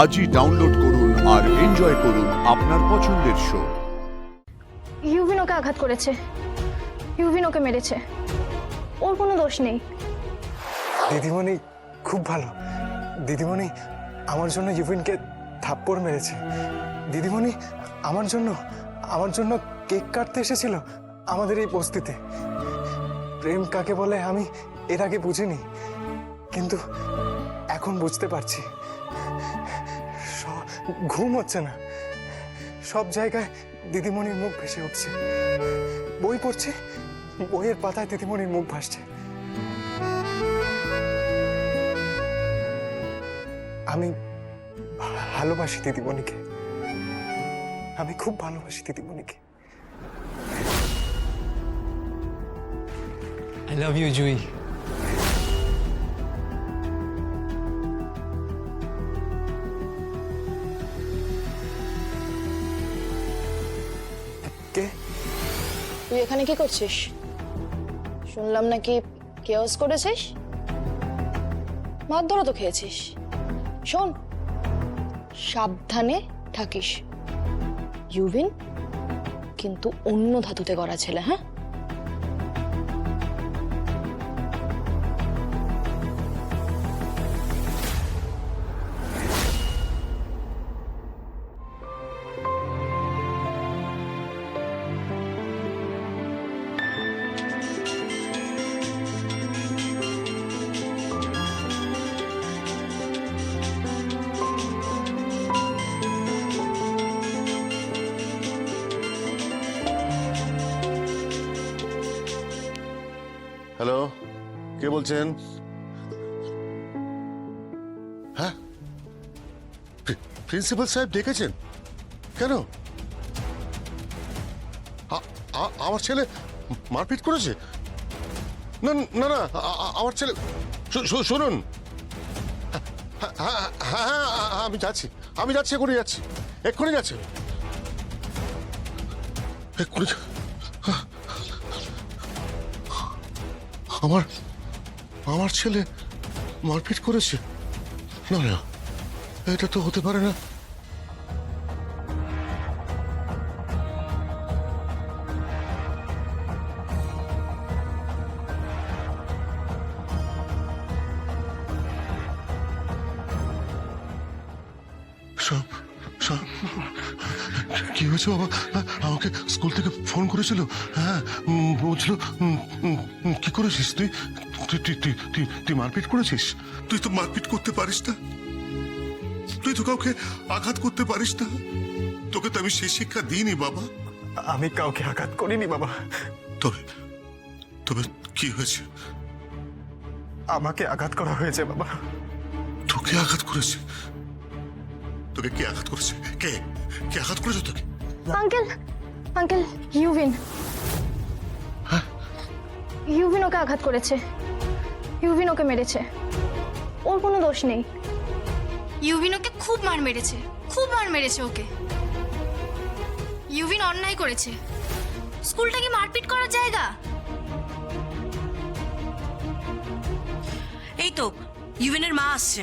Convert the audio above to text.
আজই ডাউনলোড করুন আর এনজয় করুন আপনার পছন্দের শো। ইউভিন ওকে আঘাত করেছে, ইউভিন ওকে মেরেছে, ওর কোনো দোষ নেই। দিদিমণি খুব ভালো। দিদিমণি আমার জন্য ইউভিনকে থাপ্পড় মেরেছে। দিদিমণি আমার জন্য কেক কাটতে এসেছিল আমাদের এই বস্তিতে। প্রেম কাকে বলে আমি এর আগে বুঝিনি, কিন্তু এখন বুঝতে পারছি। ঘুম হচ্ছে না, সব জায়গায় দিদিমণির মুখ ভেসে উঠছে। বই পড়ছি, বইয়ের পাতায় দিদিমণির মুখ ভাসছে। আমি ভালোবাসি দিদিমণিকে, আমি খুব ভালোবাসি দিদিমণিকে। I love you, Jui. কে? তুই এখানে কি করছিস? শুনলাম নাকি কেওস করেছিস, মারধরও তো খেয়েছিস। শোন, সাবধানে থাকিস। ইউভিন কিন্তু অন্য ধাতুতে গড়া ছেলে, হ্যাঁ? হ্যালো, কে বলছেন? হ্যাঁ, প্রিন্সিপাল সাহেব ডেকেছেন কেন? আমার ছেলে মারপিট করেছে? না না না, আমার ছেলে শুনুন। হ্যাঁ হ্যাঁ, আমি যাচ্ছি, এক্ষুনি যাচ্ছি, এক্ষুনি যাচ্ছি, এক্ষুনি। আমার ছেলে মারপিট করেছে? না না, এটা তো হতে পারে না। কি হয়েছে বাবা? আমাকে স্কুল থেকে ফোন করেছিল। হ্যাঁ, বলছিল কি করেছিস তুই? তুই মারপিট করেছিস? তুই তো মারপিট করতে পারিস না, তুই তো কাউকে আঘাত করতে পারিস না। তোকে তো আমি সেই শিক্ষা দিইনি বাবা। আমি কাউকে আঘাত করিনি বাবা। তবে তবে কি হয়েছে? আমাকে আঘাত করা হয়েছে বাবা। তোকে আঘাত করেছে? তোকে কে আঘাত করেছে? কে কে আঘাত করেছে তোকে? আঙ্কেল, আঙ্কেল, ইউভিন। হ্যাঁ? ইউভিন ওকে আঘাত করেছে, ইউভিন ওকে মেরেছে, ওর কোনো দোষ নেই। ইউভিন ওকে খুব মার মেরেছে, খুব মার মেরেছে ওকে। ইউভিন অন্যায় করেছে। স্কুলটা কি মারপিট করার জায়গা? এই তো ইউভিনের মা আসছে।